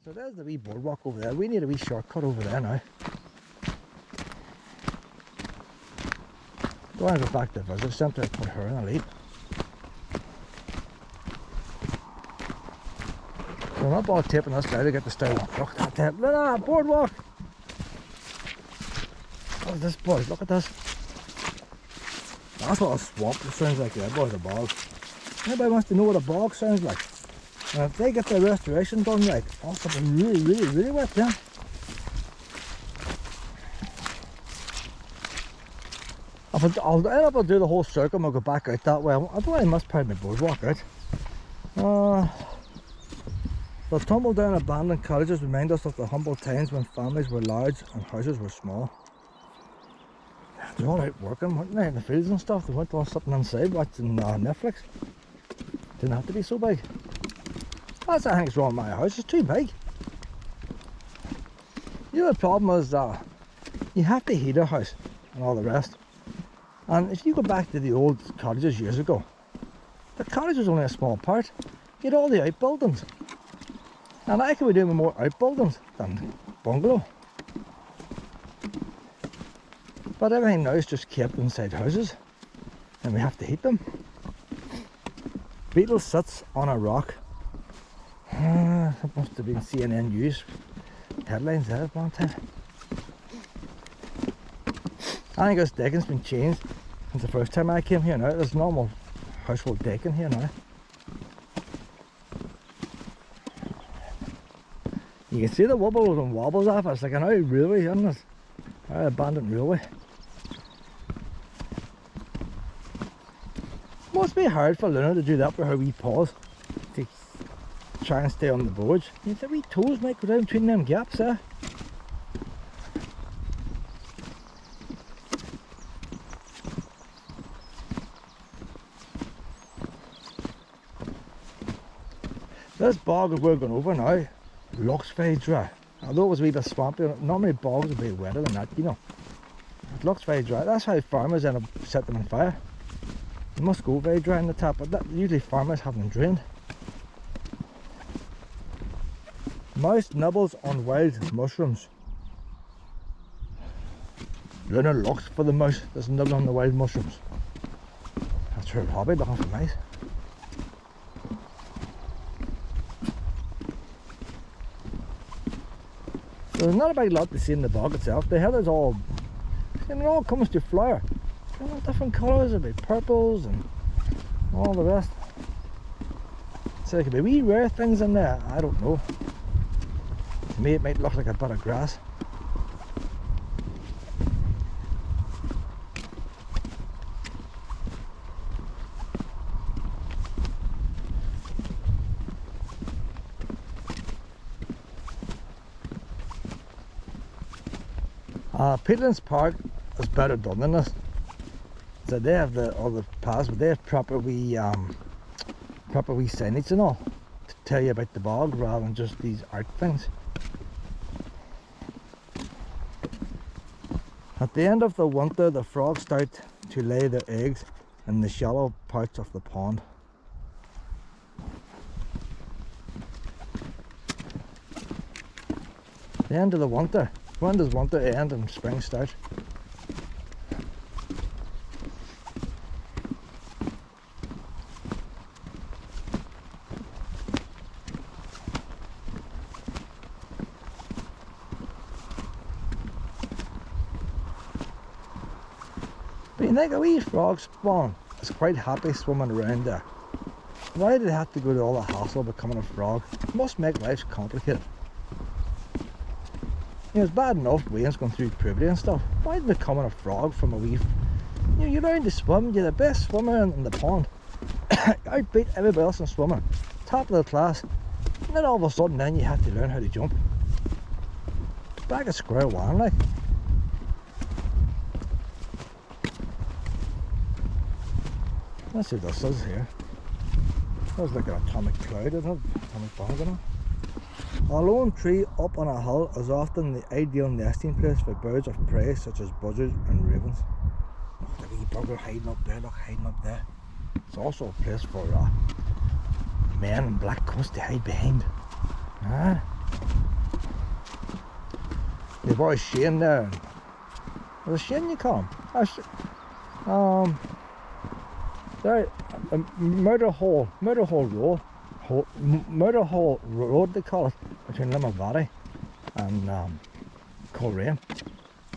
So there's the wee boardwalk over there. We need a wee shortcut over there now. Go on, go back to the visitor centre and put her in a lead. So I'm up all tipping us now to get the style on. Look at that tip. Look at that boardwalk. Look at this, boys. Look at this. That's what a swamp sounds like there, boys, a bog. Anybody wants to know what a bog sounds like? And if they get their restoration done right, oh, something really wet there. I'll end up and do the whole circle and I'll go back out that way. I thought I must part my boardwalk out. The tumble down abandoned cottages remind us of the humble times when families were large and houses were small. They were all out working, weren't they, in the fields and stuff. They weren't all sitting inside watching Netflix. Didn't have to be so big. That's I think is wrong with my house, it's too big. The other problem is you have to heat a house and all the rest. And if you go back to the old cottages years ago, the cottage was only a small part. You had all the outbuildings. And I could be doing more outbuildings than bungalow. But everything now is just kept inside houses. And we have to heat them. Beetle sits on a rock. It must have been CNN News headlines there at one time. I think this decking's been changed since the first time I came here now. There's normal household decking here now. You can see the wobbles and wobbles off it. It's like an old railway, isn't it? An abandoned railway. Must be hard for Luna to do that with her wee paws. To try and stay on the boards. The wee toes might go down between them gaps there. This bog that we're going over now looks very dry. Although it was a wee bit swampy, normally bogs would be wetter than that, you know. It looks very dry. That's how farmers end up setting them on fire. They must go very dry in the top, but usually farmers have them drained. Mouse nibbles on wild mushrooms. Luna looks for the mouse that's nibbling on the wild mushrooms. That's her hobby, looking for mice. There's not a big lot to see in the bog itself. The heather's all, it all comes to flower. All different colours, there'll be purples and all the rest. So there could be wee rare things in there, I don't know. To me it might look like a bit of grass. Peatlands Park is better done than this. So they have the other paths, but they have proper wee signage and all to tell you about the bog rather than just these art things. At the end of the winter, the frogs start to lay their eggs in the shallow parts of the pond. The end of the winter. When does winter end and spring start? But you think a wee frog spawn is quite happy swimming around there. Why do they have to go to all the hassle of becoming a frog? It must make life complicated. You know, it's bad enough Wayne's going through puberty and stuff. Why becoming a frog from a wee... You know, you're learning to swim, you're the best swimmer in the pond. Outbeat everybody else in swimming. Top of the class. And then all of a sudden then you have to learn how to jump. Back at square one, like. Let's see what this is here. That was like an atomic cloud, isn't it? Atomic bomb, you know? A lone tree up on a hill is often the ideal nesting place for birds of prey such as buzzards and ravens. Look, the wee bugger hiding up there, look, hiding up there. It's also a place for men in black coats to hide behind. Your boy Shane there. Was it Shane you call him? There, Murder Hole Road they call it, between Limavady and Coleraine.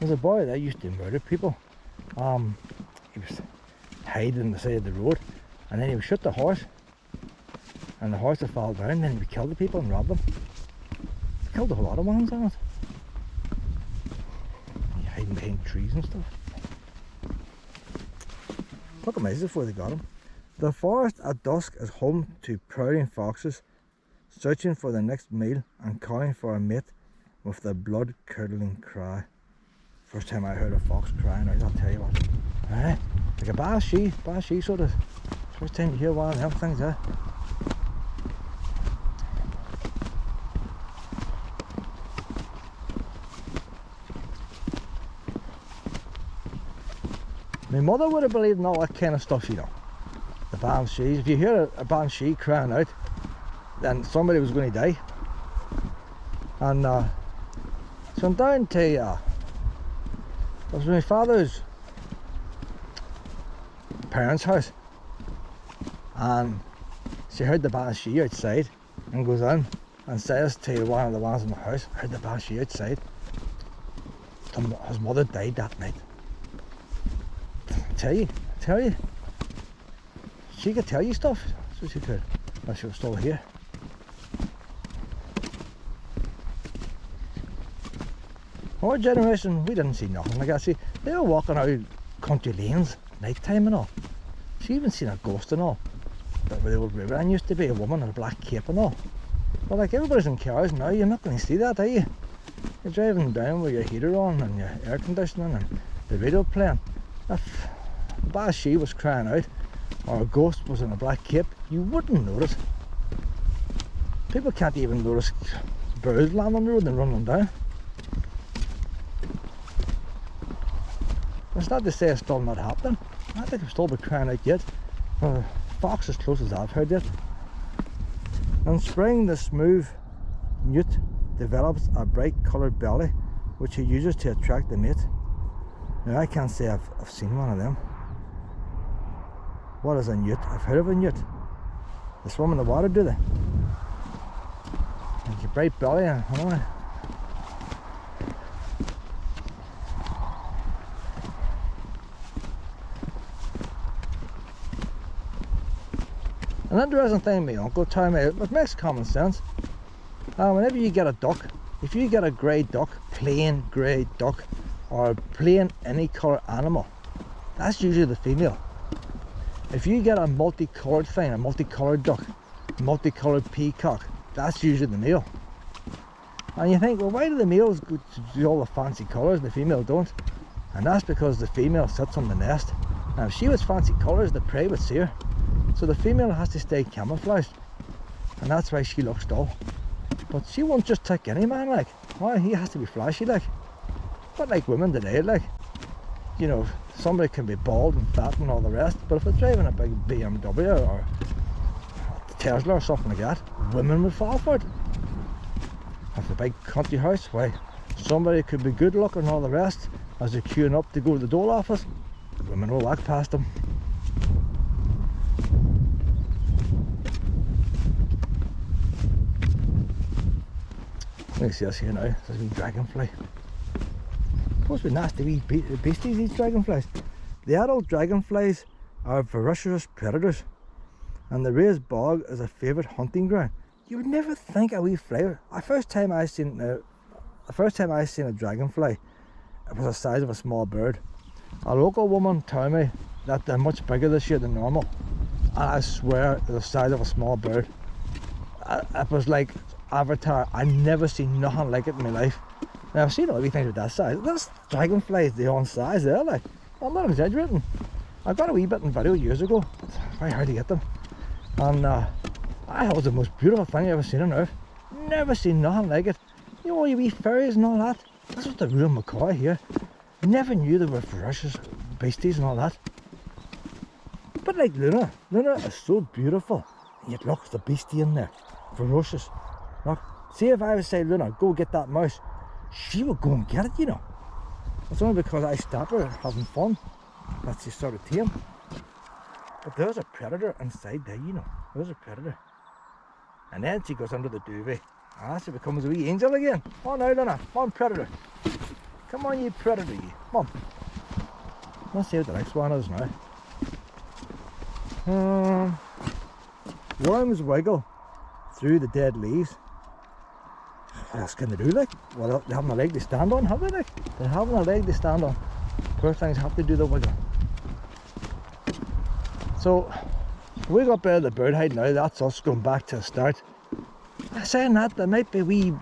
There's a boy that used to murder people. He was hiding on the side of the road, and then he would shoot the horse, and the horse would fall down, and then he would kill the people and rob them. He killed a whole lot of ones on it. He hiding behind trees and stuff. Look amazing before they got him. The forest at dusk is home to prowling foxes, searching for their next meal and calling for a mate with their blood-curdling cry. First time I heard a fox crying out, I'll tell you what. Alright, like a banshee sort of. First time you hear one of them things, eh? My mother would have believed in all that kind of stuff, you know. The banshees. If you hear a banshee crying out, then somebody was going to die. And so I'm down to it was my father's parents' house, and she heard the banshee outside and goes in and says to one of the ones in the house, I heard the banshee outside. His mother died that night. I tell you, she could tell you stuff, so she could, if she was still here. Our generation, we didn't see nothing like that. See, they were walking out country lanes, night time and all. She even seen a ghost and all. But where the old river and used to be a woman in a black cape and all. But like everybody's in cars now, you're not going to see that, are you? You're driving down with your heater on and your air conditioning and the radio playing. If a banshee was crying out, or a ghost was in a black cape, you wouldn't notice. People can't even notice birds landing on the road and running down. It's not to say it's still not happening. I think it's still been crying out yet. Fox as close as I've heard yet. In spring, the smooth newt develops a bright coloured belly, which he uses to attract the mate. Now I can't say I've seen one of them. What is a newt? I've heard of a newt. They swim in the water, do they? Like a bright belly, I don't know. An interesting thing my uncle told me, it makes common sense. Whenever you get a duck, if you get a grey duck, plain grey duck, or plain any colour animal, that's usually the female. If you get a multicoloured thing, a multicoloured duck, multicoloured peacock, that's usually the male. And you think, well, why do the males go to do all the fancy colours and the female don't? And that's because the female sits on the nest. Now if she was fancy colours, the prey would see her. So the female has to stay camouflaged, and that's why she looks dull. But she won't just take any man, like, oh, he has to be flashy, like. But like women today, like, you know, somebody can be bald and fat and all the rest, but if they're driving a big BMW or a Tesla or something like that, women would fall for it. If a big country house, why, somebody could be good looking and all the rest, as they're queuing up to go to the dole office, women will walk past them. Let me see us here now. There's a wee dragonfly. Supposed to be nasty wee beasties, these dragonflies. The adult dragonflies are voracious predators, and the raised bog is a favourite hunting ground. You would never think a wee fly. The first time I seen a dragonfly, it was the size of a small bird. A local woman told me that they're much bigger this year than normal, and I swear they're the size of a small bird. It was like Avatar. I never seen nothing like it in my life. Now I've seen all these things with that size. This dragonfly is the own size there, like. I'm not exaggerating. I got a wee bit in video years ago, but it's very hard to get them. And I thought it was the most beautiful thing I've ever seen on earth. Never seen nothing like it. You know, all your wee fairies and all that. That's what the real macaw here. Never knew they were ferocious beasties and all that. But like Luna is so beautiful. Yet look, the beastie in there. Ferocious. Look, See if I would say, Luna, go get that mouse, she would go and get it, you know. It's only because I stop her having fun that she sort of tame. But there's a predator inside there, you know. There's a predator. And then she goes under the duvet. Ah, she becomes a wee angel again. Oh now, Luna, come on, predator. Come on, you predator, you. Come on. Let's see what the next one is now. Worms wiggle through the dead leaves. What else can they do, like? Well, they haven't a leg to stand on, have they, like? They haven't a leg to stand on. Poor things have to do the wiggling. So, we got by the bird hide now, that's us going back to the start. Saying that, there might be wee,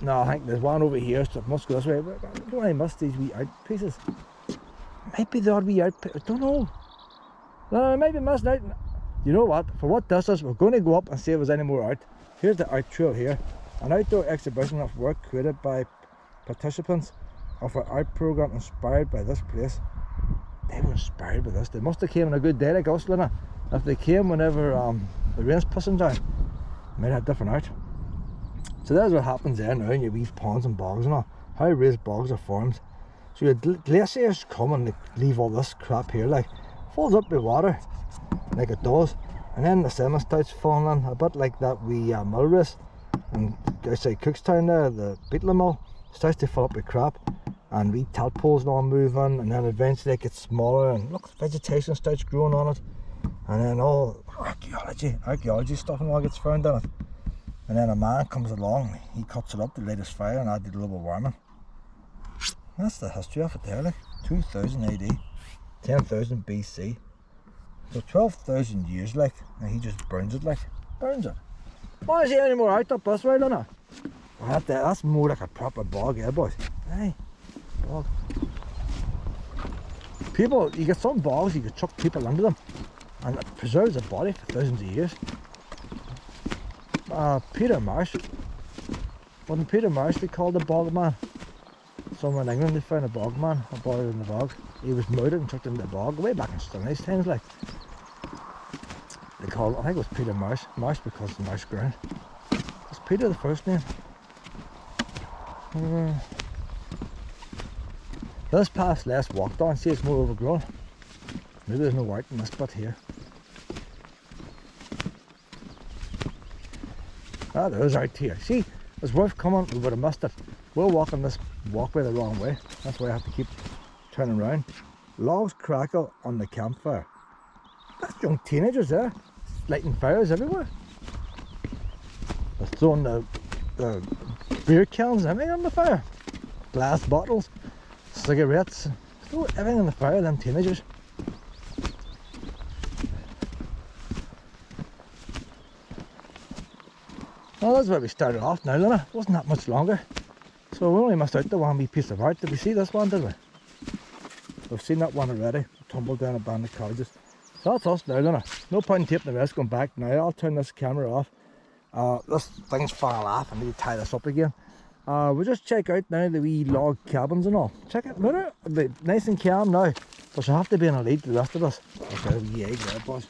no, I think there's one over here, so it must go this way. Don't I miss these wee out pieces? Might be the odd wee out, I don't know. No, I might be missing out. You know what, for what this is, we're going to go up and see if there's any more out. Here's the out trail here. An outdoor exhibition of work created by participants of our art program inspired by this place. They were inspired by this. They must have came on a good day like us, Luna. If they came whenever the rain's pissing down, they might have different art. So there's what happens there now in your wee ponds and bogs and all. How raised bogs are formed. So your glaciers come and they leave all this crap here, like falls up with water, like it does, and then the sediment starts falling in, a bit like that wee mill race. And outside Cookstown there, the Beetler Mill starts to fill up with crap, and wee tadpoles and all move in, and then eventually it gets smaller, and look, vegetation starts growing on it, and then all archaeology stuff and all gets found in it. And then a man comes along, he cuts it up to light his fire and add the global warming. That's the history of it there, like 2000 AD, 10,000 BC. So 12,000 years, like, and he just burns it, like, burns it. Why is there any more out up this way, Luna? Well, that's more like a proper bog, yeah, boys. Hey, bog. People, you get some bogs, you can chuck people into them, and it preserves the body for thousands of years. Peter Marsh, wasn't Peter Marsh they called the bog man? Somewhere in England they found a bog man, a body in the bog. He was murdered and chucked into the bog way back in Stone Age times, like. They called, I think it was Peter Marsh. Marsh because the marsh ground. Was Peter the first name? This path's less walked on, see it's more overgrown. Maybe there's no white in this bit here. Ah, there is out here. See, it's worth coming, we would have missed it. We're walking this walkway the wrong way. That's why I have to keep turning around. Logs crackle on the campfire. That's young teenagers there, lighting fires everywhere. They're throwing the beer cans and everything on the fire. Glass bottles, cigarettes, throw everything on the fire, them teenagers. Well, that's where we started off now, Luna. It wasn't that much longer. So we only missed out the one wee piece of art. Did we see this one, did we? We've seen that one already. Tumbled down abandoned cottages. So that's us now, Luna. No point in taping the rest going back now. I'll turn this camera off. This thing's falling off. I need to tie this up again. We'll just check out now the wee log cabins and all. Check it, Luna. It'll be nice and calm now. But she'll have to be in a lead to the rest of us. Okay, a wee egg there, boys.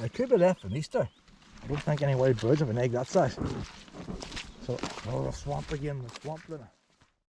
It could be left from Easter. I don't think any wild birds have an egg that size. So, oh, the swamp again, the swamp, Luna.